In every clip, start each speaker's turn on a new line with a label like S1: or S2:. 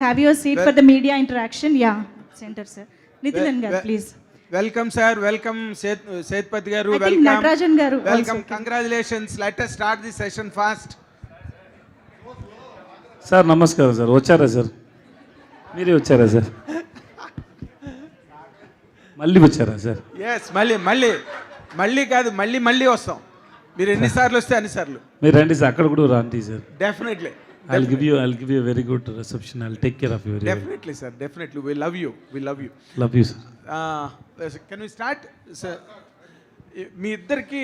S1: have your seat for the media interaction. Yeah, center, sir. Nithinan garu, please.
S2: Welcome, sir. Welcome, Setpati garu.
S1: I think Natarajan garu
S2: Welcome.
S1: also.
S2: Congratulations. Let us start the session fast.
S3: Sir నమస్కారం sir. వచ్చారా sir? మీరే వచ్చారా sir? మళ్ళీ వచ్చారా sir?
S2: Yes, మళ్ళీ కాదు, మళ్ళీ వస్తాం. మీరు ఎన్నిసార్లు వస్తే అన్నిసార్లు.
S3: మీరు రండి సార్, అక్కడ కూడా రండి sir.
S2: Definitely.
S3: I'll give you a very good reception. I'll take care of you.
S2: Definitely, sir. Definitely. We love you.
S3: Love you, sir.
S2: Can we start, sir? మీ ఇద్దరికి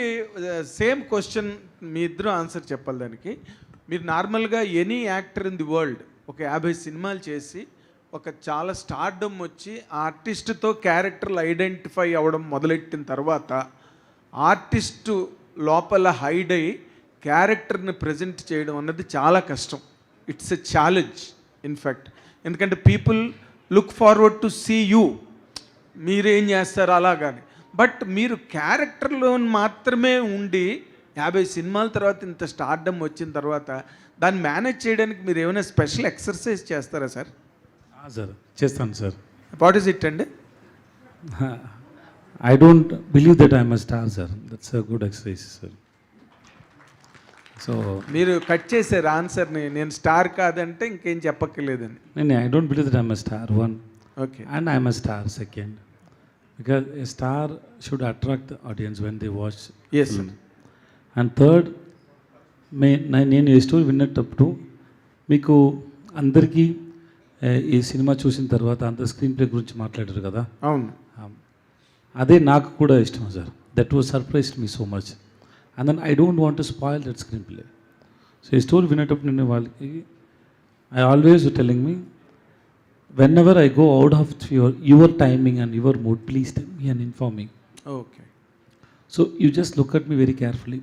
S2: సేమ్ క్వశ్చన్, మీ ఇద్దరు ఆన్సర్ చెప్పాలి దానికి. మీరు నార్మల్గా any actor in the world ఒక 50 సినిమాలు చేసి ఒక చాలా స్టార్డమ్ వచ్చి ఆర్టిస్ట్తో క్యారెక్టర్లు ఐడెంటిఫై అవ్వడం మొదలెట్టిన తర్వాత ఆర్టిస్టు లోపల హైడ్ అయ్యి క్యారెక్టర్ని ప్రజెంట్ చేయడం అన్నది చాలా కష్టం. It's a challenge in fact. ఎందుకంటే people look forward to see you, మీరేం చేస్తారు అలాగాని. బట్ మీరు క్యారెక్టర్లో మాత్రమే ఉండి 50 సినిమాల తర్వాత ఇంత స్టార్డమ్ వచ్చిన తర్వాత దాన్ని మేనేజ్ చేయడానికి మీరు ఏమైనా స్పెషల్ ఎక్సర్సైజ్ చేస్తారా సార్?
S3: సార్ చేస్తాను సార్.
S2: వాట్ ఈస్ ఇట్ అండి?
S3: I don't believe that I'm a star, sir. That's a good exercise, sir. So
S2: మీరు కట్ చేశారు ఆన్సర్ని, నేను స్టార్ కాదంటే ఇంకేం చెప్పక్కర్లేదని.
S3: I don't believe that I'm a star, one.
S2: Okay.
S3: And I'm a star, second. Because a star should attract the audience when they watch
S2: Yes,
S3: film. And third, నేను ఈ story విన్నప్పుడు మీకు అందరికీ ఈ సినిమా చూసిన తర్వాత అందరు స్క్రీన్ ప్లే గురించి మాట్లాడారు కదా.
S2: అవును.
S3: అదే నాకు కూడా ఇష్టం sir. That was surprised me so much. And then I don't want to spoil that screenplay. So ఈ స్టోరీ వినేటప్పుడు నేను వాళ్ళకి I always telling me whenever I go out of your timing and your mood, please tell me and inform me.
S2: Okay.
S3: So you just look at me very carefully.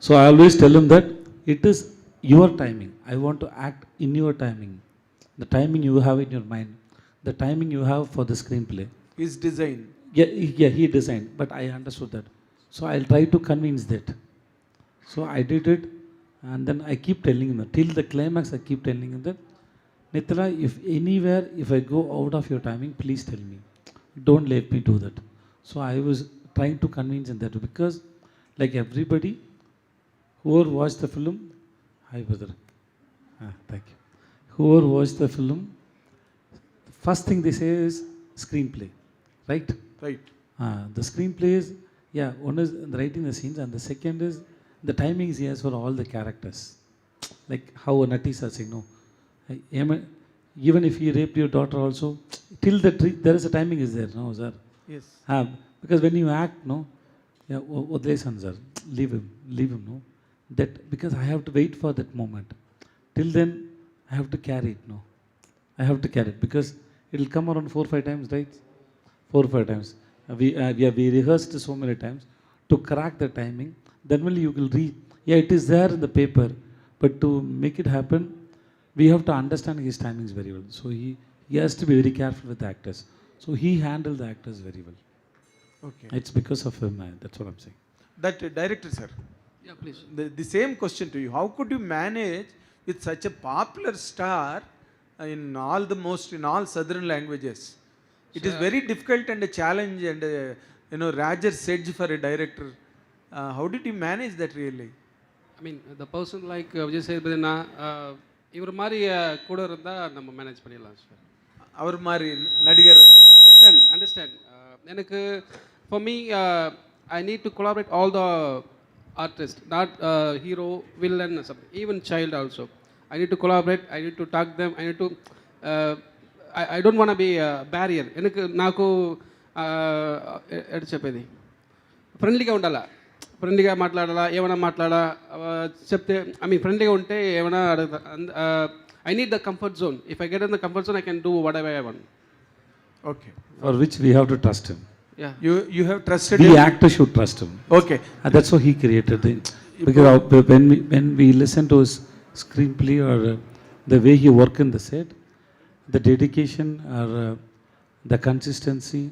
S3: So I always tell him that it is your timing. I want to act in your timing. The timing you have in your mind. The timing you have for the screenplay.
S2: His design.
S3: Yeah, he designed. But I understood that. So I'll try to convince that. So I did it. And then I keep telling him that. Till the climax, I keep telling him that, Nithala, if anywhere, if I go out of your timing, please tell me. Don't let me do that. So I was trying to convince him that. Because like everybody, whoever watched the film, hi brother. Thank you. Whoever watched the film, the first thing they say is screenplay, right?
S2: Right.
S3: The screenplay is, yeah, one is writing the scenes, and the second is the timings he has for all the characters. Like how Natisa saying, no, even if he raped your daughter also, till there is a timing is there, no, sir?
S2: Yes.
S3: Because when you act, no, yeah, Odlesan, sir, leave him, no? That because I have to wait for that moment. Till then, I have to carry it, no? I have to carry it because it will come around 4-5 times, right? 4-5 times. We rehearsed so many times to crack the timing. Then only you will read. Yeah, it is there in the paper, but to make it happen, we have to understand his timings very well. So he has to be very careful with the actors. So he handled the actors very well.
S2: Okay.
S3: It's because of him. That's what I'm saying.
S2: That director, sir.
S4: Yeah, please.
S2: The same question to you. How could you manage with such a popular star in all southern languages? It is very difficult and a challenge and Rajar's sedge for a director. How did you manage that really?
S4: I mean, the person like Vijay Sethupathi, இவர் மாதிரி கூட இருந்தால் நம்ம manage பண்ணிடலாம் sir.
S2: அவர் மாதிரி நடிகர்.
S4: Understand. எனக்கு for me, I need to collaborate all the artists, not hero, villain, something, even child also. I need to collaborate, I need to talk them, I need to I don't want to be a barrier. నాకు ఎటు చెప్పేది, ఫ్రెండ్లీగా ఉండాలా, ఫ్రెండ్లీగా మాట్లాడాలా, ఏమైనా మాట్లాడా చెప్తే, ఐ మీన్ ఫ్రెండ్లీగా ఉంటే ఏమైనా అడుగుతా. I need the comfort zone. If I get in the comfort zone, I can do whatever I want.
S2: Okay.
S3: For which we have to trust him.
S4: Yeah.
S2: You have trusted
S3: The
S2: him.
S3: actor should trust him.
S2: Okay.
S3: And that's how he created it. Because when we listen to his screenplay or the way he work in the set, the dedication or the consistency,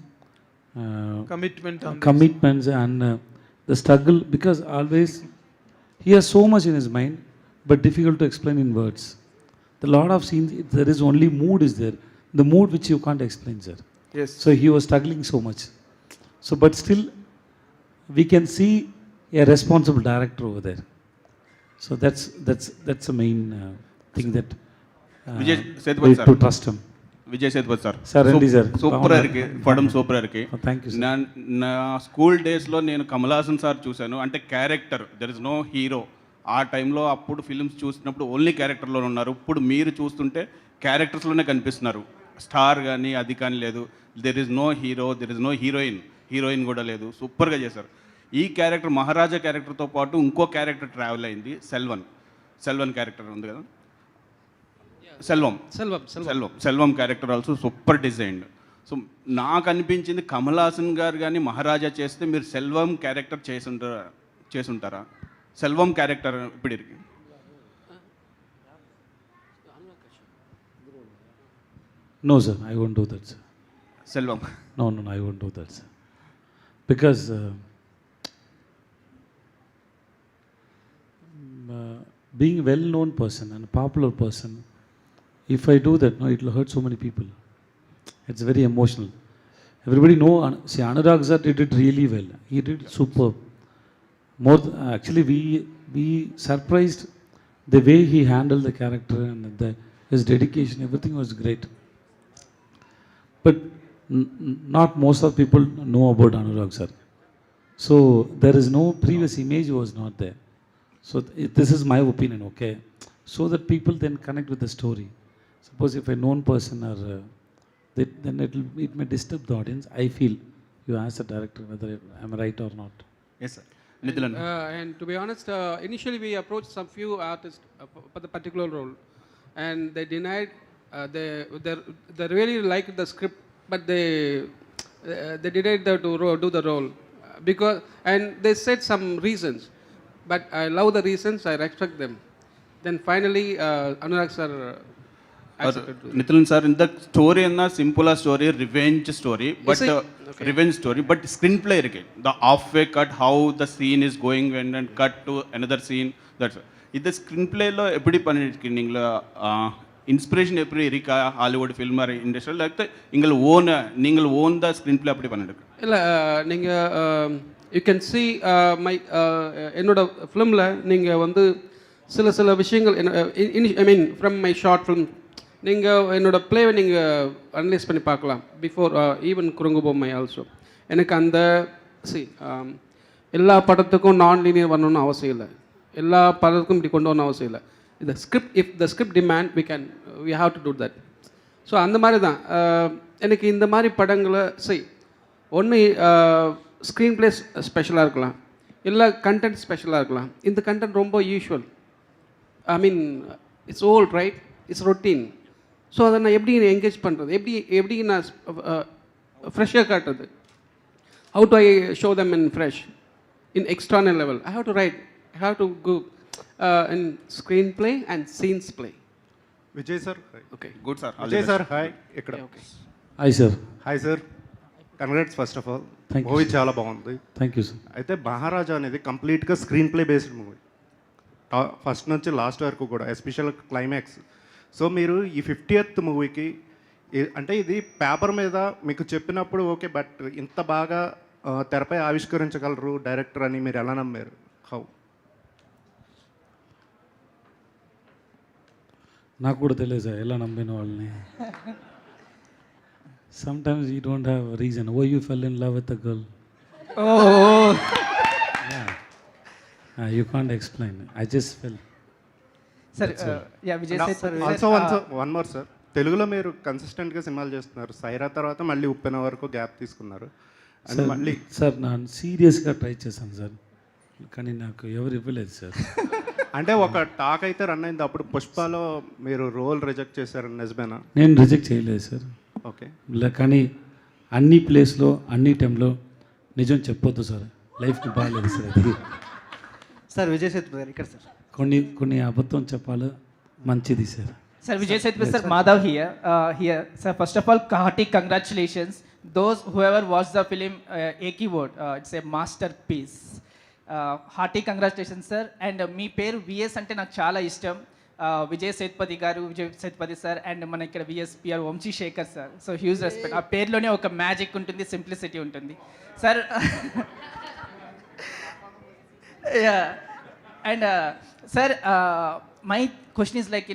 S3: commitments and the struggle, because always he has so much in his mind, but difficult to explain in words. The lot of scenes, there is only mood is there, the mood which you can't explain, sir.
S2: Yes.
S3: So he was struggling so much. So, but still, we can see a responsible director over there. So that's the main thing that
S5: Vijay
S3: we
S5: Sethupathi
S3: need
S5: sir.
S3: to trust him.
S5: Vijay Sethupathi sir
S3: Sir, Randy sir.
S5: సూపర్గా ఇருக்கு పడం super ఇருக்கு
S3: Oh, thank you, sir.
S5: నా school డేస్లో నేను Kamal Haasan sir చూశాను. అంటే character, there is no hero. ఆ టైంలో అప్పుడు ఫిల్మ్స్ చూసినప్పుడు ఓన్లీ క్యారెక్టర్లో ఉన్నారు. ఇప్పుడు మీరు చూస్తుంటే క్యారెక్టర్స్లోనే కనిపిస్తున్నారు. స్టార్ కానీ అది కానీ లేదు. There is no hero, there is no heroine కూడా లేదు. సూపర్గా చేశారు. ఈ క్యారెక్టర్ మహారాజా క్యారెక్టర్తో పాటు ఇంకో క్యారెక్టర్ ట్రావెల్ అయింది, సెల్వన్ క్యారెక్టర్ ఉంది కదా, Selvam character also super designed. So నాకు అనిపించింది కమల్ హాసన్ గారు కానీ మహారాజా చేస్తే మీరు సెల్వం క్యారెక్టర్ చేసుంటారా? సెల్వం క్యారెక్టర్ ఇప్పుడు ఇருக்கு.
S3: No, sir, I won't do that, sir.
S5: Selvam
S3: No, I won't do that, sir. Because being a well-known person and a popular person, if I do that, no, it will hurt so many people. It's very emotional. Everybody know, see, Anurag sir did it really well. He did it superb. Actually, we surprised the way he handled the character and his dedication. Everything was great. But not most of people know about Anurag sir. So there is no previous image was not there. So this is my opinion, okay? So that people then connect with the story. Suppose if a known person or then it may disturb the audience. I feel you ask the director whether I'm right or not.
S5: Yes sir. నిధులన్
S4: And to be honest, initially we approached some few artists for the particular role, and they denied. They really liked the script, but they denied to do the role because, and they said some reasons, but I love the reasons. I respect them. Then finally, Anurag sir accepted.
S5: Nithin sir, ఇంత story అన్న simple story, revenge story, but revenge story, but screen play இருக்கு. The half way cut how the scene is going and cut to another scene. That's இது screen பிளேல எப்படி பண்ணிருக்கு? Inspiration எப்படி இருக்கா Hollywood film இண்டஸ்ட்ரியில்? లేకపోతే நீங்கள் ஓன் த ஸ்க்ரீன் பிளே அப்படி பண்ணிருக்கு?
S4: இல்லை, நீங்கள் யூ கேன் சி மை என்னோட ஃபிலிமில் நீங்கள் வந்து சில விஷயங்கள் I mean from my short film நீங்கள் என்னோட ப்ளேவை நீங்கள் அனலைஸ் பண்ணி பார்க்கலாம். பிஃபோர் ஈவன் குறுங்கு பொம்மை ஆல்சோ. எனக்கு அந்த எல்லா படத்துக்கும் நான் லீனியர் வரணும்னு அவசியம் இல்லை. எல்லா படத்துக்கும் இப்படி கொண்டு வரணும் அவசியம் இல்லை. இந்த script, if the script demand we have to do that. So அந்த மாதிரி தான் எனக்கு இந்த மாதிரி படங்களை ஒன்று ஸ்க்ரீன் ப்ளே ஸ்பெஷலாக இருக்கலாம், இல்லை கண்டென்ட் ஸ்பெஷலாக இருக்கலாம். இந்த கண்டென்ட் ரொம்ப usual, I mean it's old right, it's routine. So அதை நான் எப்படி என்கேஜ் பண்ணுறது, எப்படி நான் ஃப்ரெஷ்ஷாக காட்டுறது? How to I show them in fresh in external level? I have to right, I have to go in screen play and scenes play.
S6: Vijay sir.
S4: Okay,
S5: good sir.
S6: Vijay sir hi. ఇక్కడ
S3: Hi, sir.
S6: Hi sir, congrats first of all.
S3: Thank you,
S6: movie
S3: sir.
S6: చాలా బాగుంది.
S3: Thank you, sir.
S6: అయితే మహారాజా అనేది కంప్లీట్గా screen play based movie, first నుంచి last వరకు కూడా, special climax. So మీరు ఈ 50th మూవీకి అంటే ఇది పేపర్ మీద మీకు చెప్పినప్పుడు ఓకే, బట్ ఇంత బాగా తెరపై ఆవిష్కరించగలరు డైరెక్టర్ అని మీరు ఎలా నమ్మారు? హౌ?
S3: నాకు కూడా తెలియదు సార్ ఎలా నమ్మిన వాళ్ళని. Sometimes you don't have a reason why you fell in love with a girl.
S1: Oh.
S3: Yeah. You can't explain. I just fell.
S7: Sir, yeah, Vijay said.
S6: Also one more sir, తెలుగులో మీరు కన్సిస్టెంట్గా సినిమాలు చేస్తున్నారు. సైరా తర్వాత మళ్ళీ ఉప్పెన వరకు గ్యాప్ తీసుకున్నారు. And మళ్ళీ
S3: సార్ నేను సీరియస్గా ట్రై చేశాను సార్, కానీ నాకు ఎవరు ఇవ్వలేదు సార్.
S6: అంటే ఒక టాక్ అయితే రన్ అయింది, అప్పుడు పుష్పలో మీరు రోల్ రిజెక్ట్ చేశారని నిజమేనా?
S3: నేను రిజెక్ట్ చేయలేదు సార్.
S6: ఓకే,
S3: కానీ అన్ని ప్లేస్లో అన్ని టైంలో నిజం చెప్పొద్దు సార్, లైఫ్కి బాగాలేదు సార్. అది
S7: సార్ విజయ్ సేతుపతి గారు ఇక్కడ సార్.
S3: కొన్ని అబద్ధం చెప్పాలి, మంచిది sir.
S7: Sir, Vijay Sethupathi sir, Madhav here. Sir, first of all, hearty congratulations. Those whoever watched the film, Eki Word, it's a masterpiece. Hearty congratulation sir. And మీ పేరు విఎస్ అంటే నాకు చాలా ఇష్టం. విజయ్ సేతుపతి సార్ అండ్ మన ఇక్కడ VSPR Vamsi Shekhar sir. So huge respect. ఆ పేరులోనే ఒక మ్యాజిక్ ఉంటుంది, సింప్లిసిటీ ఉంటుంది sir. And sir my question is like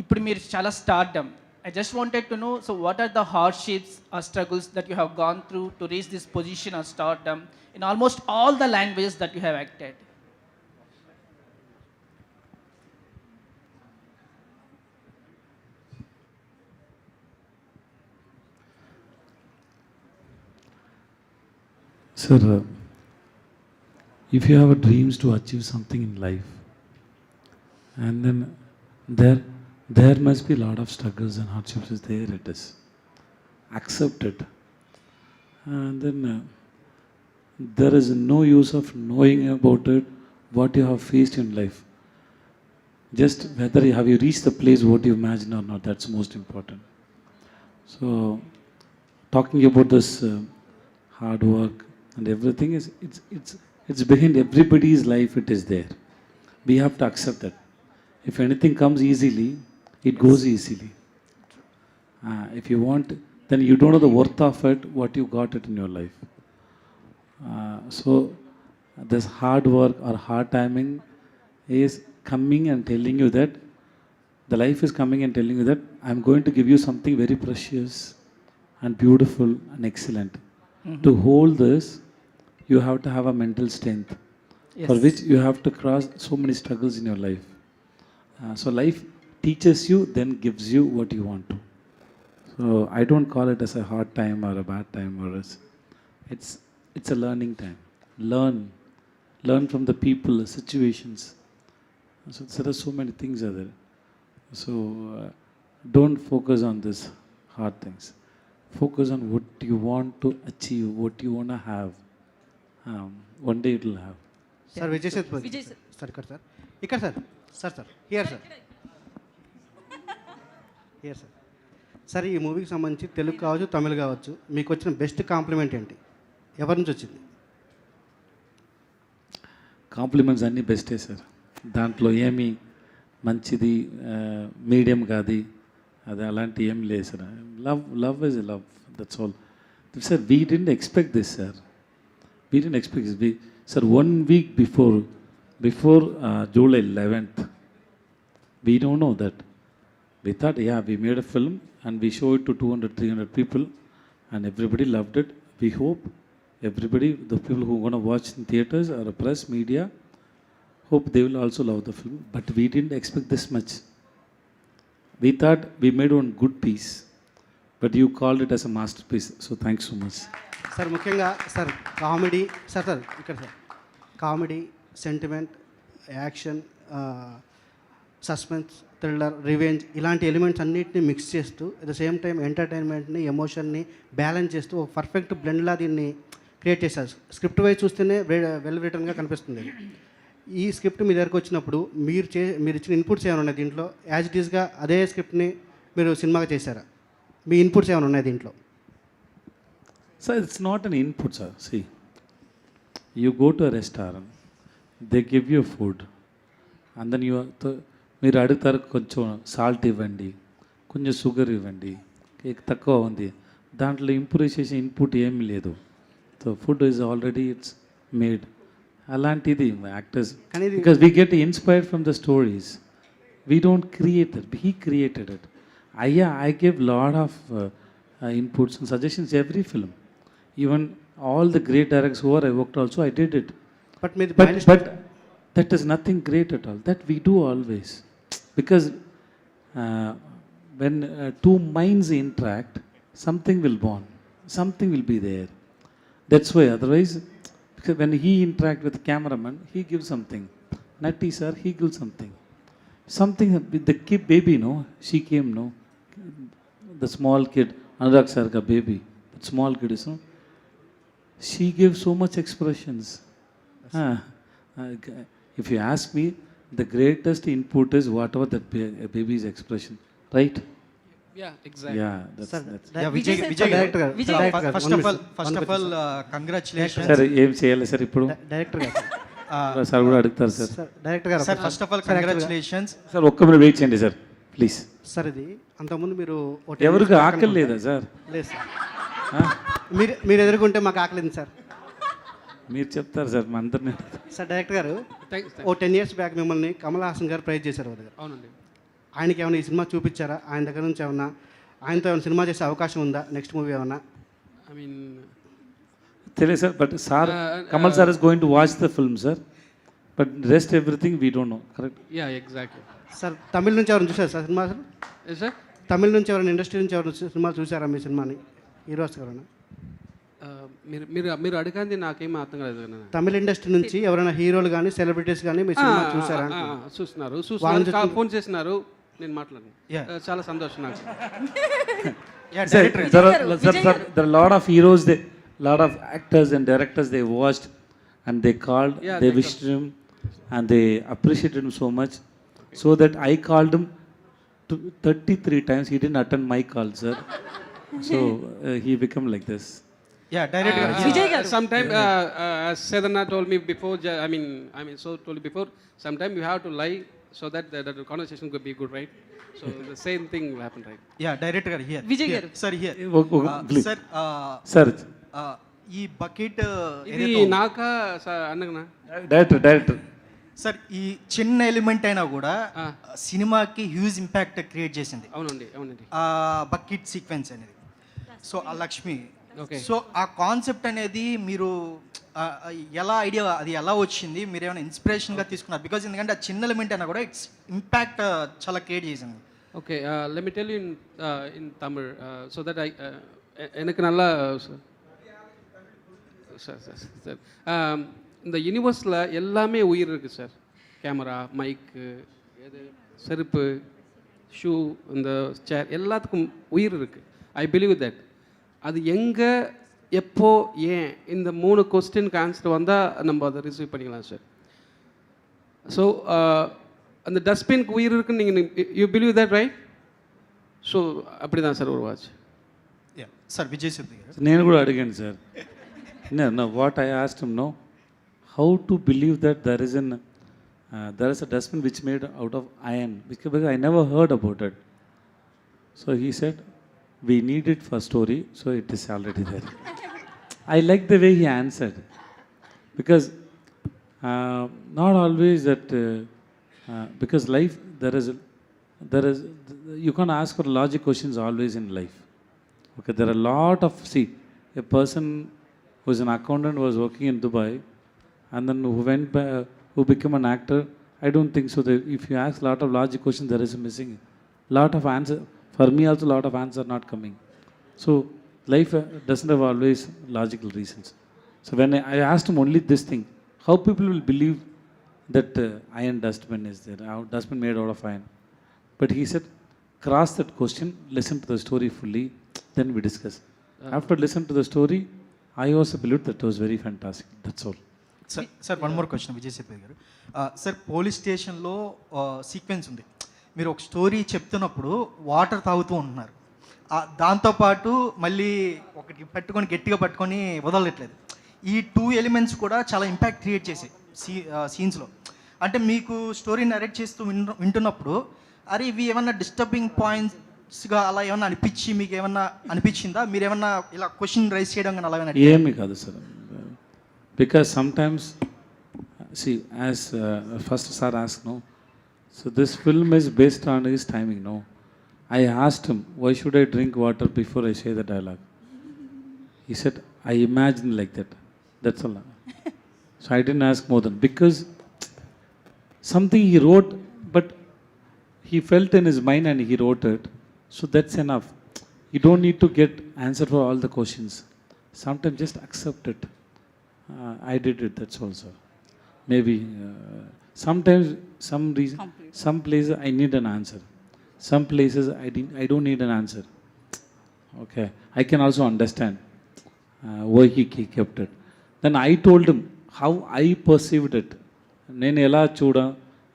S7: ఇప్పుడు మీరు చాలా stardom. I just wanted to know, so what are the hardships or struggles that you have gone through to reach this position of stardom in almost all the languages that you have acted?
S3: Sir, if you have a dreams to achieve something in life, and then there must be a lot of struggles and hardships is there. It is accept it, and then there is no use of knowing about it what you have faced in life. Just whether you have you reached the place what you imagine or not, that's most important. So talking about this hard work and everything is it's behind everybody's life. It is there. We have to accept that. If anything comes easily, it goes easily. If you want, then you don't know the worth of it, what you got it in your life. So this hard work or hard timing is coming and telling you that the life is coming and telling you that I'm going to give you something very precious and beautiful and excellent. To hold this, you have to have a mental strength, for which you have to cross so many struggles in your life. So life teaches you, then gives you what you want to. So I don't call it as a hard time or a bad time, or it's a learning time. Learn from the people, the situations. So there are so many things are there. So don't focus on this hard things. Focus on what you want to achieve, what you want to have. One day it will have.
S8: Sir Vijay Sethupathi sir ఇక్కడ sir here sir. Sir ఈ మూవీకి సంబంధించి తెలుగు కావచ్చు, తమిళ్ కావచ్చు, మీకు వచ్చిన best compliment ఏంటి? ఎవరి నుంచి వచ్చింది?
S3: కాంప్లిమెంట్స్ అన్నీ బెస్టే సార్. దాంట్లో ఏమి మంచిది మీడియం కాదు, అది అలాంటి ఏం లేదు sir. Love is love, that's all. Sir we didn't expect this sir. We didn't expect this. Sir, 1 week before July 11th, we don't know that. We thought, yeah, we made a film and we showed it to 200, 300 people and everybody loved it. We hope everybody, the people who are going to watch in theaters or press, media, hope they will also love the film. But we didn't expect this much. We thought we made one good piece, but you called it as a masterpiece. So thanks so much.
S8: Sir ముఖ్యంగా sir comedy sir ఇక్కడ sir comedy, sentiment, action, suspense, thriller, revenge ఇలాంటి elements అన్నింటినీ mix చేస్తూ at the same time ఎంటర్టైన్మెంట్ని, ఎమోషన్ని balance చేస్తూ ఒక perfect బ్లెండ్లా దీన్ని క్రియేట్ చేశారు. స్క్రిప్ట్ వైజ్ చూస్తేనే వెల్ రిటర్న్గా కనిపిస్తుంది. ఈ స్క్రిప్ట్ మీ దగ్గరకు వచ్చినప్పుడు మీరు ఇచ్చిన ఇన్పుట్స్ ఏమైనా ఉన్నాయి దీంట్లో? యాజ్ ఇట్ ఈస్గా అదే స్క్రిప్ట్ని మీరు సినిమాగా చేశారా? మీ ఇన్పుట్స్ ఏమైనా ఉన్నాయి దీంట్లో?
S3: Sir, it's not an input, sir. See, you go to a restaurant, they give you food, and then మీరు అడుగుతారు కొంచెం సాల్ట్ ఇవ్వండి, కొంచెం షుగర్ ఇవ్వండి, కేక్ తక్కువ ఉంది. దాంట్లో ఇంప్రూవ్ చేసే ఇన్పుట్ ఏమీ లేదు. So food is already it's made. అలాంటిది actors, because we get inspired from the stories. We don't create it, he created it. I gave lot of inputs and suggestions every film. Even all the great directors who I worked also, I did it.
S8: But
S3: that is nothing great at all. That we do always. Because when two minds interact, something will born. Something will be there. That's why. Otherwise, because when he interact with the cameraman, he gives something. Natti sir, he gives something. Something with the kid baby, no? She came, no? The small kid, Anurag sir ka baby. That small kid is, no? She gave so much expressions. If you ask me, the greatest input is whatever that baby's expression, right?
S4: Yeah, exactly.
S3: Yeah, that's
S8: sir
S1: Vijay
S8: director గారు
S1: Vijay
S8: director గారు
S9: first of all congratulation
S3: sir ఏం చేయాలి sir ఇప్పుడు
S8: director గారు
S3: sir కూడా అడుగుతారు sir.
S8: Sir director గారు
S9: sir first of all congratulations.
S3: Sir ఒక్క మినిట్ వెయిట్ చేయండి సార్ ప్లీజ్.
S8: సార్ ఇది అంతకుముందు మీరు
S3: ఎవరికి ఆకలి లేదా సార్?
S8: లేదు సార్, మీరు ఎదుర్కొంటే మాకు ఆకలింది సార్.
S3: మీరు చెప్తారు సార్ మా అందరినీ.
S8: సార్ డైరెక్టర్ గారు
S4: Thanks.
S8: ఓ 10 years బ్యాక్ మిమ్మల్ని కమల్ హాసన్ గారు ప్రైజ్ చేశారు వాళ్ళ దగ్గర.
S4: అవునండి.
S8: ఆయనకి ఏమైనా ఈ సినిమా చూపించారా? ఆయన దగ్గర నుంచి ఏమన్నా ఆయనతో ఏమైనా సినిమా చేసే అవకాశం ఉందా? నెక్స్ట్ మూవీ ఏమన్నా?
S4: I mean,
S3: తెలియదు sir, but sir Kamal sir is going to watch the film sir, but rest everything we don't know. Correct?
S4: yeah, exactly.
S8: Sir Tamil నుంచి ఎవరైనా చూసారు సార్ సినిమా? Sir
S4: Yes, sir.
S8: తమిళ నుంచి ఎవరైనా ఇండస్ట్రీ నుంచి ఎవరైనా సినిమా చూసారా మీ సినిమాని? హీరోస్ ఎవరైనా
S4: మీరు అడిగింది నాకేం అర్థం కాలేదు కదా.
S8: తమిళ ఇండస్ట్రీ నుంచి ఎవరైనా హీరోలు కానీ సెలబ్రిటీస్ కానీ మీ సినిమా చూసారా?
S4: చూస్తున్నారు, ఫోన్ చేసినారు, నేను మాట్లాడాను.
S9: Yeah.
S4: చాలా సంతోషం నాకు.
S3: Sir, there are a lot of heroes, lot of actors and directors they watched and they called,
S4: Yeah,
S3: they
S4: they
S3: wished him and they appreciated him so much, so that I called him 33 times. He didn't attend my call, sir. So he became like this.
S9: Yeah director
S1: Vijay గారు
S4: Sometime, as Sedana told me before, I mean, so told you before, sometime you have to lie so that the conversation could be good, right? So the same thing will happen, right?
S9: Yeah director గారు here
S1: Vijay గారు.
S9: Sir here
S3: Please.
S9: Sir
S3: Sir,
S9: ఈ bucket
S4: ఇది నాకా అన్నగనా?
S3: director.
S9: Sir ఈ చిన్న element అయినా కూడా సినిమాకి హ్యూజ్ ఇంపాక్ట్ క్రియేట్ చేసింది
S4: అవునండి.
S9: ఆ బకెట్ సీక్వెన్స్ అనేది. సో ఆ లక్ష్మి,
S4: Okay.
S9: సో ఆ కాన్సెప్ట్ అనేది మీరు ఎలా ఐడియా అది ఎలా వచ్చింది? మీరు ఏమైనా ఇన్స్పిరేషన్గా తీసుకున్నారు? బికాజ్ ఎందుకంటే ఆ చిన్న ఎలిమెంట్ అయినా కూడా ఇట్స్ ఇంపాక్ట్ చాలా క్రియేట్ చేసింది.
S4: Okay, let me tell you in Tamil, so that எனக்கு நல்லா சார் இந்த யூனிவர்ஸில் எல்லாமே உயிர் இருக்குது சார். கேமரா, மைக்கு, எது செருப்பு, ஷூ, இந்த சேர், எல்லாத்துக்கும் உயிர் இருக்குது. I believe that. அது எங்கே, எப்போ, ஏன், இந்த 3 கொஸ்டினுக்கு ஆன்சர் வந்தால் நம்ம அதை ரிசீவ் பண்ணிக்கலாம் சார். ஸோ அந்த டஸ்ட்பின்க்கு உயிர் இருக்குன்னு நீங்கள் you believe that, right? So அப்படி தான் சார் ஒரு வாட்ச்.
S9: సార్ విజయ్ సిద్ధి గారు,
S3: నేను కూడా అడిగాను sir. No, what I asked him, no, how to believe that there is a dustbin which made out of iron, because I never heard about it. So he said, we need it for story, so it is already there. I like the way he answered, because not always that, because life, there is, you can't ask for logic questions always in life. Okay, there are a lot of, see, a person who is an accountant was working in Dubai and then who became an actor. I don't think so. That if you ask a lot of logic questions, there is a missing. Lot of answer. For me also, lot of answer not coming. So life doesn't have always logical reasons. So when I asked him only this thing, how people will believe that iron dustbin is there, how dustbin made out of iron. But he said, cross that question, listen to the story fully, then we discuss. After listen to the story, I also believed that was very fantastic. That's all.
S9: Sir one more question Vijay Sethupathi గారు. Sir police స్టేషన్లో sequence ఉంది. మీరు ఒక story చెప్తున్నప్పుడు water తాగుతూ ఉంటున్నారు. దాంతోపాటు మళ్ళీ ఒకటి పట్టుకొని గట్టిగా పట్టుకొని వదలట్లేదు. ఈ 2 ఎలిమెంట్స్ కూడా చాలా ఇంపాక్ట్ క్రియేట్ చేసాయి సీన్స్లో. అంటే మీకు స్టోరీ నరేట్ చేస్తూ వింటున్నప్పుడు అరే ఇవి ఏమన్నా డిస్టర్బింగ్ పాయింట్స్గా అలా ఏమన్నా మీకు ఏమన్నా అనిపించిందా? మీరు ఏమన్నా ఇలా క్వశ్చన్ రైజ్ చేయడం కానీ అలా ఏమన్నా?
S3: ఏమీ కాదు sir. Because sometimes, see, as first sir asked, no, so this film is based on his timing, no. I asked him, why should I drink water before I say the dialogue? He said, I imagined like that. That's all. So I didn't ask more than, because something he wrote, but he felt in his mind and he wrote it. So that's enough. You don't need to get answer for all the questions. Sometimes just accept it. I did it, that's also. Maybe sometimes some reason, some places I need an answer. Some places I don't need an answer. Okay, I can also understand why he kept it. Then I told him how I perceived it. నేను ఎలా చూడ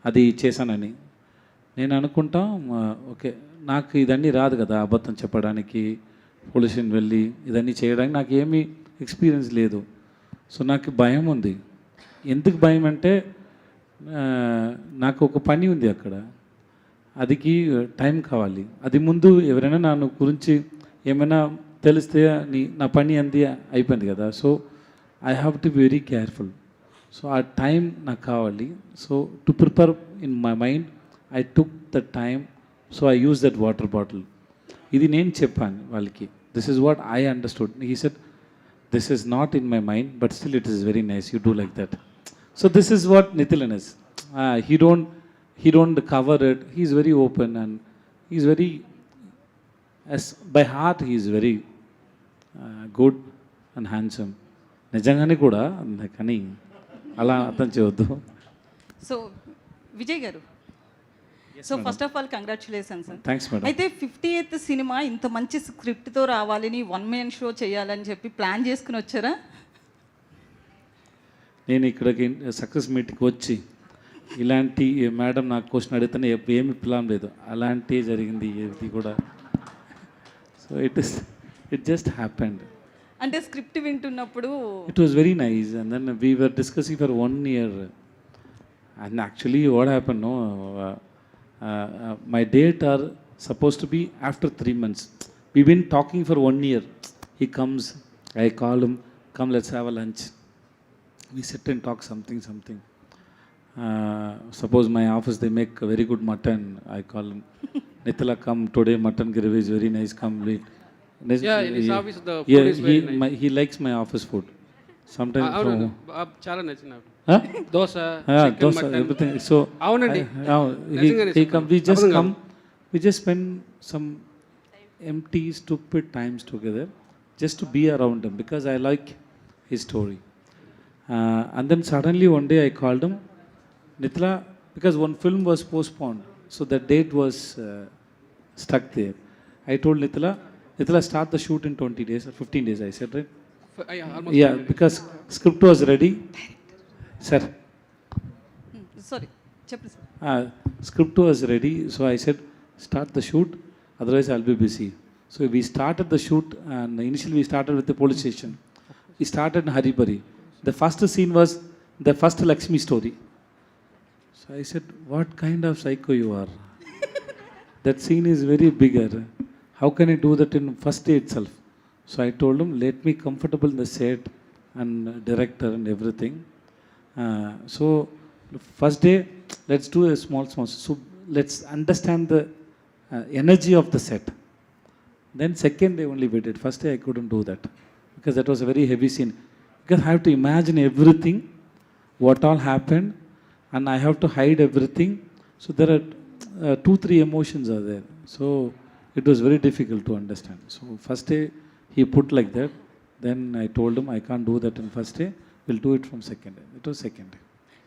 S3: అది చేశానని. నేను అనుకుంటాం okay నాకు ఇదన్నీ రాదు కదా, అబద్ధం చెప్పడానికి, పొల్యూషన్ వెళ్ళి ఇదన్నీ చేయడానికి నాకు ఏమీ ఎక్స్పీరియన్స్ లేదు. సో నాకు భయం ఉంది. ఎందుకు భయం అంటే నాకు ఒక పని ఉంది అక్కడ, అదికి టైం కావాలి. అది ముందు ఎవరైనా నా గురించి ఏమైనా తెలిస్తే నా పని అంది అయిపోయింది కదా. So I have to be very careful. So ఆ టైం నాకు కావాలి. So to prepare in my mind I took the time. So I use that water bottle. ఇది నేను చెప్పాను వాళ్ళకి. This is what I understood. He said this is not in my mind but still it is very nice, you do like that. So this is what Nithilan is. He don't cover it. He is very open and he is very, as by heart he is very good and handsome. నిజంగానే కూడా కానీ అలా అర్థం చేయవద్దు.
S10: So Vijay గారు, so first of all congratulations.
S3: Thanks madam.
S10: అయితే 58th cinema ఇంత మంచి స్క్రిప్ట్తో రావాలని, 1 man షో చేయాలని చెప్పి ప్లాన్ చేసుకుని వచ్చారా?
S3: నేను ఇక్కడికి సక్సెస్ మీట్కి వచ్చి ఇలాంటి మేడం నాకు క్వశ్చన్ అడిగితేనే ఏమి ప్లాన్ లేదు, అలాంటి జరిగింది ఇది కూడా. So it just happened.
S10: అంటే స్క్రిప్ట్ వింటున్నప్పుడు
S3: It was very nice, and then we were discussing for 1 year. And actually, what happened? No, my date are supposed to be after 3 months. We've been talking for 1 year. He comes, I call him, come, let's have a lunch. We sit and talk something. Suppose my office they make a very good mutton. I call him, Nithala, come today. Mutton gravy is very nice. Come eat.
S4: Yeah, in his office the food is very nice.
S3: He likes my office food. Sometimes.
S4: అవునండి, చాలా నచ్చింది నాకు.
S3: Huh?
S4: Dosa,
S3: Dosa, everything. So
S4: అవునండి.
S3: he come. We just come. We just spend some empty, stupid times together, just to be around him because I like his story. And then suddenly one day I called him, Nithala, because one film was postponed, so the date was stuck there. I told Nithala, start the shoot in 20 days or 15 days. I said, right?
S4: Almost
S3: Yeah, because script was ready. Sir,
S10: sorry చెప్పండి sir.
S3: script was ready, so I said, start the shoot, otherwise I'll be busy. So we started the shoot, and initially we started with the police station. We started in Haribari. The first scene was the first Lakshmi story. So I said, what kind of psycho you are? That scene is very bigger. How can I do that in first day itself? So I told him, let me comfortable in the set and director and everything. So first day, let's do a small. So let's understand the energy of the set. Then second day only we did. First day I couldn't do that because that was a very heavy scene. Because I have to imagine everything, what all happened, and I have to hide everything. So there are 2-3 emotions are there. So it was very difficult to understand. So first day he put like that. Then I told him I can't do that in first day. We'll do it from second day. It was second day.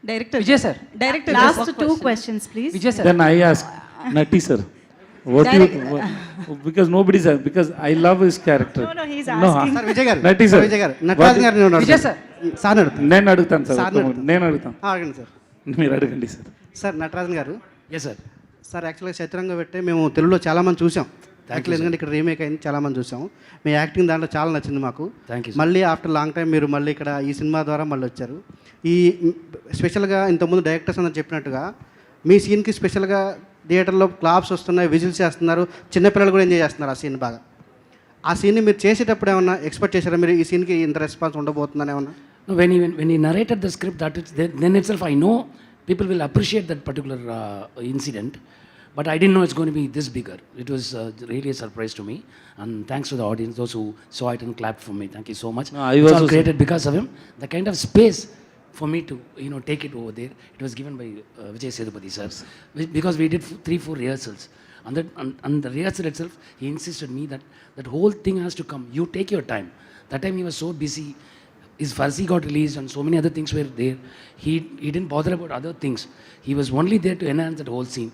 S10: Director
S7: Vijay sir,
S10: director
S1: Last 2 questions, please.
S7: Vijay sir,
S3: Then I asked Nati sir, what do you? Because nobody's because I love his character.
S1: No, he's asking.
S8: Sir Vijay గారు,
S3: Nati sir.
S8: Vijay గారు, నటరాజన్ గారిని ఉన్నాడు.
S7: Vijay sir,
S8: sir అడుగుతాను.
S3: నేను అడుగుతాను sir.
S8: సార్ని అడుగుతాను.
S3: నేను అడుగుతాను.
S8: అడగండి సార్.
S3: మీరు అడగండి సార్.
S8: సార్ నటరాజన్ గారు,
S9: ఎస్ సార్.
S8: సార్ యాక్చువల్గా చతురంగ పెట్టే మేము తెలుగులో చాలామంది చూసాం. యాక్చువల్ ఎందుకంటే ఇక్కడ రీమేక్ అయింది, చాలామంది చూసాం. మీ యాక్టింగ్ దాంట్లో చాలా నచ్చింది మాకు. మళ్ళీ ఆఫ్టర్ లాంగ్ టైం మీరు మళ్ళీ ఇక్కడ ఈ సినిమా ద్వారా మళ్ళీ వచ్చారు. ఈ స్పెషల్గా ఇంతకుముందు డైరెక్టర్స్ అందరూ చెప్పినట్టుగా మీ సీన్కి స్పెషల్గా థియేటర్లో క్లాప్స్ వస్తున్నాయి, విజిల్స్ చేస్తున్నారు, చిన్నపిల్లలు కూడా ఎంజాయ్ చేస్తున్నారు ఆ సీన్ బాగా. ఆ సీన్ని మీరు చేసేటప్పుడు ఏమన్నా ఎక్స్పెక్ట్ చేశారా మీరు ఈ సీన్కి ఇంత రెస్పాన్స్ ఉండబోతుందని ఏమన్నా?
S11: When he narrated the script, then itself I know people will appreciate that particular incident. But I didn't know it's going to be this bigger. It was really a surprise to me. And thanks to the audience, those who saw it and clapped for me. Thank you so much.
S3: No, I
S11: it's all
S3: also
S11: created because of him. The kind of space for me to, take it over there, it was given by Vijay Sethupathi sir. Because we did 3-4 rehearsals. And the rehearsal itself, he insisted me that whole thing has to come. You take your time. That time he was so busy. His Farsi got released and so many other things were there. He didn't bother about other things. He was only there to enhance that whole scene.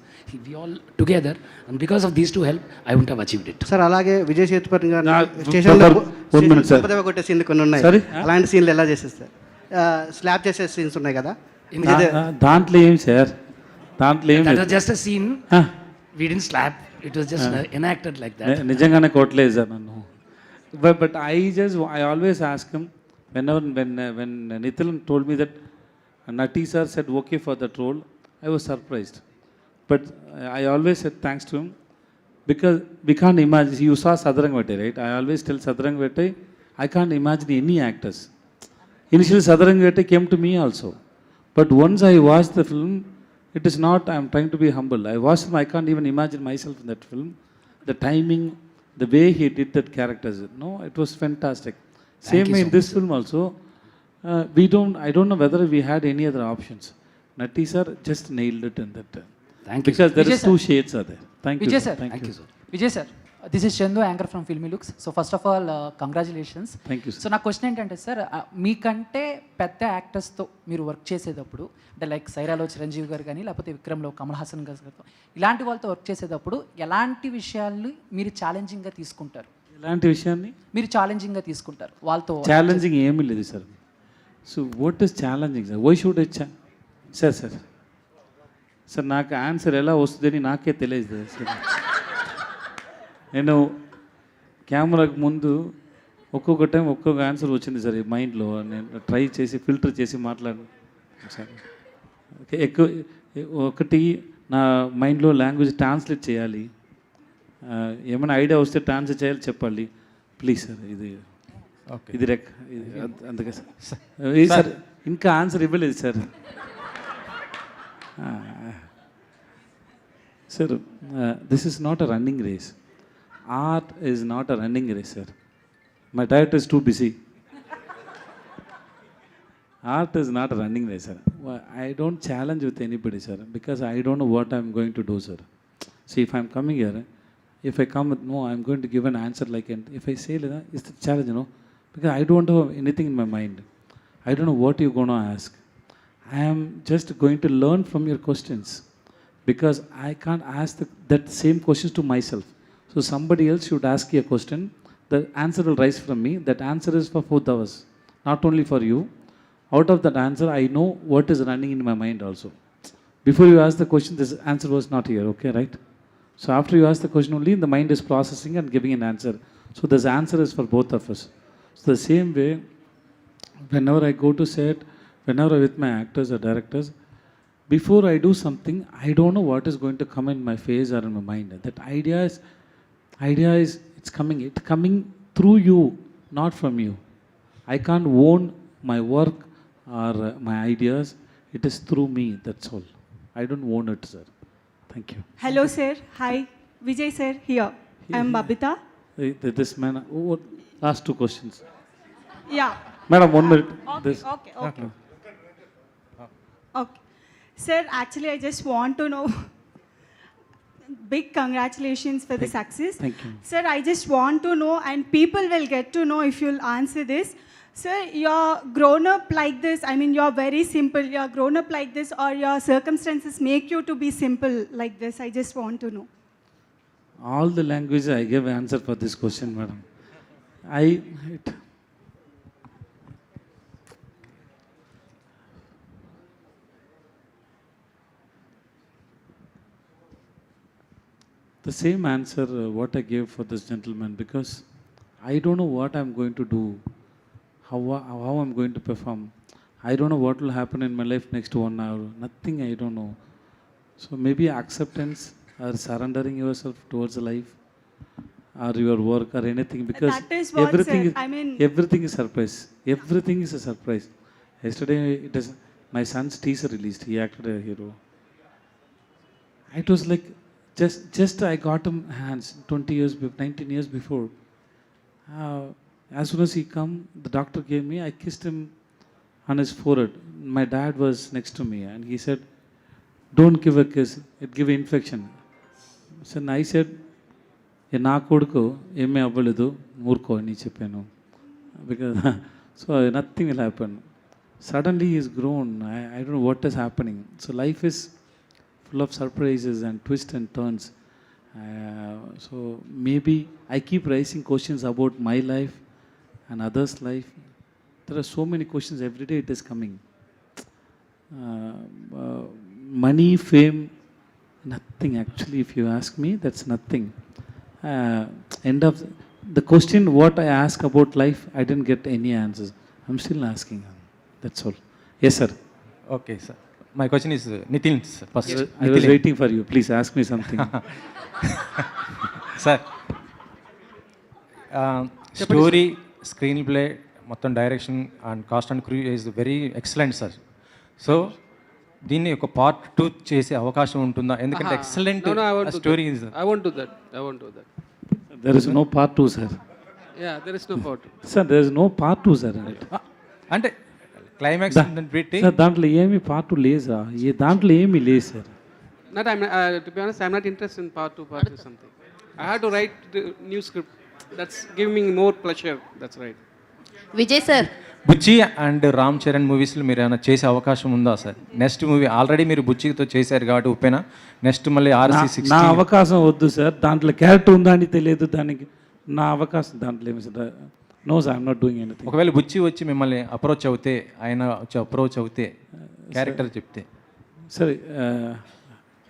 S11: We all together, and because of these two help, I wouldn't have achieved it.
S8: Sir అలాగే విజయ్ సేతుపతి గారు కొట్టే సీన్లు కొన్ని ఉన్నాయి. అలాంటి సీన్లు ఎలా చేసేస్తారు? స్లాబ్ చేసే సీన్స్ ఉన్నాయి కదా.
S3: దాంట్లో ఏం సార్ దాంట్లో ఏం
S11: That
S3: లేదు.
S11: was just a scene.
S3: Huh.
S11: We didn't slap. It was just enacted like that.
S3: నిజంగానే కొట్టలేదు సార్ నన్ను. But I always ask him when Nitin told me that Nati sir said okay for that role, I was surprised. But I always said thanks to him because we can't imagine. You saw Sadarangvete, right? I always tell Sadarangvete, I can't imagine any actors. Initially Sadarangvete came to me also. But once I watched the film, it is not, I am trying to be humble. I watched him, I can't even imagine myself in that film. The timing, the way he did that characters, no, it was fantastic. Same way in this film also, I don't know whether we had any other options. Nati sir just nailed it in that.
S11: Thank you.
S3: Because there
S12: Vijay
S3: is two shades are there. Thank you.
S12: Vijay
S3: sir.
S12: sir.
S3: Thank you.
S11: sir.
S12: Vijay sir, this is Chandu, anchor from Filmy Looks. So first of all, congratulations.
S3: Thank you, sir.
S12: So నా question ఏంటంటే sir, మీకంటే పెద్ద యాక్టర్స్తో మీరు work చేసేటప్పుడు, అంటే like సైరాలో Chiranjeevi గారు కానీ, లేకపోతే విక్రమ్లో కమల్ హాసన్ గారితో, ఇలాంటి వాళ్ళతో వర్క్ చేసేటప్పుడు ఎలాంటి విషయాలు మీరు ఛాలెంజింగ్గా తీసుకుంటారు?
S3: ఇలాంటి విషయాన్ని
S12: మీరు ఛాలెంజింగ్గా తీసుకుంటారు వాళ్ళతో?
S3: ఛాలెంజింగ్ ఏమీ లేదు sir. So what is challenging sir? Why should sir sir నాకు ఆన్సర్ ఎలా వస్తుందని నాకే తెలియదు సార్. నేను కెమెరాకు ముందు ఒక్కొక్క టైం ఒక్కొక్క ఆన్సర్ వచ్చింది సార్ ఈ మైండ్లో. నేను ట్రై చేసి ఫిల్టర్ చేసి మాట్లాడు సార్. ఎక్కువ ఒకటి నా మైండ్లో లాంగ్వేజ్ ట్రాన్స్లేట్ చేయాలి. ఏమైనా ఐడియా వస్తే ట్రాన్స్లేట్ చేయాలి, చెప్పాలి. ప్లీజ్ సార్ ఇది అందుకే సార్ ఇంకా ఆన్సర్ ఇవ్వలేదు sir. Sir this is not a running race. Art is not a running race sir. My director is too busy. Art is not a running race, sir. I don't challenge with anybody, sir, because I don't know what I'm going to do, sir. See, if I'm coming here, if I come with no, I'm going to give an answer like, and if I say, it's the challenge, you know, because I don't have anything in my mind. I don't know what you're going to ask. I am just going to learn from your questions, because I can't ask that same questions to myself. So somebody else should ask you a question. The answer will rise from me. That answer is for both of us, not only for you. Out of that answer, I know what is running in my mind also. Before you ask the question, this answer was not here, okay, right? So after you ask the question only, the mind is processing and giving an answer. So this answer is for both of us. So the same way, whenever I go to set, whenever I'm with my actors or directors, before I do something, I don't know what is going to come in my face or in my mind. That idea is it's coming through you, not from you. I can't own my work or my ideas. It is through me, that's all. I don't own it, sir. Thank you.
S1: Hello, sir. Hi. Vijay, sir, here. I'm Babita.
S3: This man, last two questions.
S1: Yeah.
S3: Madam, 1 minute.
S1: Okay. Sir, actually, I just want to know, big congratulations for the success.
S3: Thank you.
S1: Sir, I just want to know, and people will get to know if you'll answer this. Sir, you're grown up like this. I mean, you're very simple. You're grown up like this, or your circumstances make you to be simple like this. I just want to know.
S3: All the language I gave answer for this question, madam. The same answer what I gave for this gentleman, because I don't know what I'm going to do, how I'm going to perform. I don't know what will happen in my life next 1 hour. Nothing, I don't know. So maybe acceptance or surrendering yourself towards life or your work or anything, because
S1: That is what,
S3: everything
S1: sir, I mean,
S3: everything is surprise. Everything is a surprise. Yesterday it is my son's teaser released. He acted a hero. It was like just I got him hands 19 years before. As soon as he come, the doctor gave me, I kissed him on his forehead. My dad was next to me and he said, don't give a kiss, it give infection. So I said, నా కొడుకు ఏమీ అవ్వలేదు ఊరుకో అని చెప్పాను. Because so nothing will happen. Suddenly he is grown. I don't know what is happening. So life is full of surprises and twists and turns. So maybe I keep raising questions about my life and others' life. There are so many questions every day. It is coming. money, fame, nothing actually. If you ask me, that's nothing. End of the question, what I ask about life, I didn't get any answers. I'm still asking. That's all. Yes, sir.
S13: Okay, sir. My question is Nitin, sir. First,
S3: I was waiting for you. Please ask me something.
S13: Sir story screen play మొత్తం direction and cast and crew is very excellent sir. So దీన్ని ఒక part 2 చేసే అవకాశం ఉంటుందా? ఎందుకంటే excellent story is.
S4: I won't do that.
S3: There is no part 2, sir.
S4: Yeah, there is no part.
S3: Sir, there is no part 2, sir.
S13: అంటే climax పెట్టి
S3: sir దాంట్లో ఏమి part 2 లేదా? దాంట్లో ఏమీ లేదు sir.
S4: To be honest, I'm not interested in part 2, part 3 something. I had to write the new script. That's giving me more pleasure. That's right.
S10: Vijay sir,
S13: Buchi and Ram Charan మూవీస్లో మీరు ఏమైనా చేసే అవకాశం ఉందా సార్? నెక్స్ట్ మూవీ ఆల్రెడీ మీరు బుచ్చితో చేశారు కాబట్టి ఉప్పేనా, next మళ్ళీ RC 16.
S3: నా అవకాశం వద్దు సార్. దాంట్లో క్యారెక్టర్ ఉందా అని తెలియదు. దానికి నా అవకాశం దాంట్లో ఏమి sir? No sir, I'm not doing anything.
S13: ఒకవేళ బుచ్చి వచ్చి మిమ్మల్ని అప్రోచ్ అవుతే, ఆయన వచ్చి అప్రోచ్ అవుతే, క్యారెక్టర్ చెప్తే
S3: sir,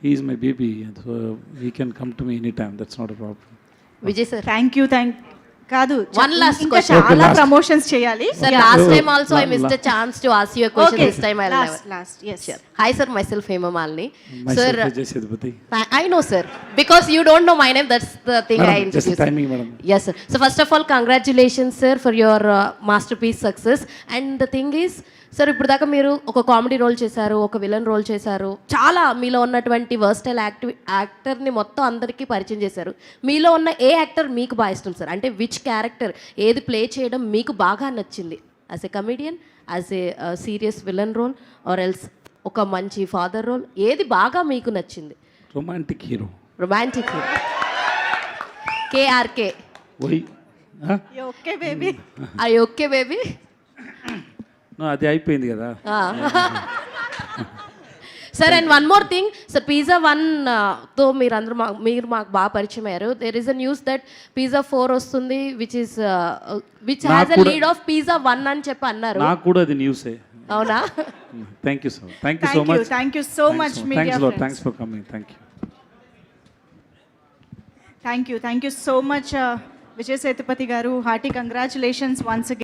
S3: he is my baby, so he can come to me anytime. That's not a problem.
S10: Vijay sir,
S1: thank you కాదు,
S10: One last
S1: ఇంకా
S10: question.
S1: చాలా ప్రమోషన్స్ చేయాలి.
S10: sir, last time also I missed a chance to ask you a question. This time I'll never.
S1: Last, yes.
S10: Sure. Hi sir, myself Hema Malini.
S3: Myself Vijay Sethupathi.
S10: I know sir, because you don't know my name, that's the thing.
S3: Madam,
S10: I
S3: just
S10: introduced.
S3: timing, madam.
S10: Yes sir. So first of all, congratulations sir for your masterpiece success. And the thing is, sir ఇప్పుడు దాకా మీరు ఒక comedy role చేశారు, ఒక villain role చేశారు, చాలా మీలో ఉన్నటువంటి వర్స్టైల్ యాక్టర్ని మొత్తం అందరికీ పరిచయం చేశారు. మీలో ఉన్న ఏ యాక్టర్ మీకు బాగా ఇష్టం సార్? అంటే విచ్ క్యారెక్టర్ ఏది ప్లే చేయడం మీకు బాగా నచ్చింది? As a comedian, as a serious villain role, or else ఒక మంచి ఫాదర్ రోల్, ఏది బాగా మీకు నచ్చింది?
S3: Romantic hero.
S10: Romantic hero KRK.
S3: Why? Huh?
S1: Okay baby.
S10: Are you okay baby?
S3: No, అది అయిపోయింది కదా.
S10: Sir, and one more thing sir, pizza 1 తో మీరు మాకు బాగా పరిచయం అయ్యారు. There is a news that pizza 4 వస్తుంది, which has a lead of pizza 1 అని చెప్పి అన్నారు.
S3: నాకు కూడా అది న్యూసే.
S10: అవునా?
S3: Thank you so much. Thank you so much.
S1: Thank you so much, media
S3: Thanks a lot.
S1: friends.
S3: Thanks for coming. Thank you.
S1: Thank you so much, Vijay Sethupathi garu. Hearty congratulations once again.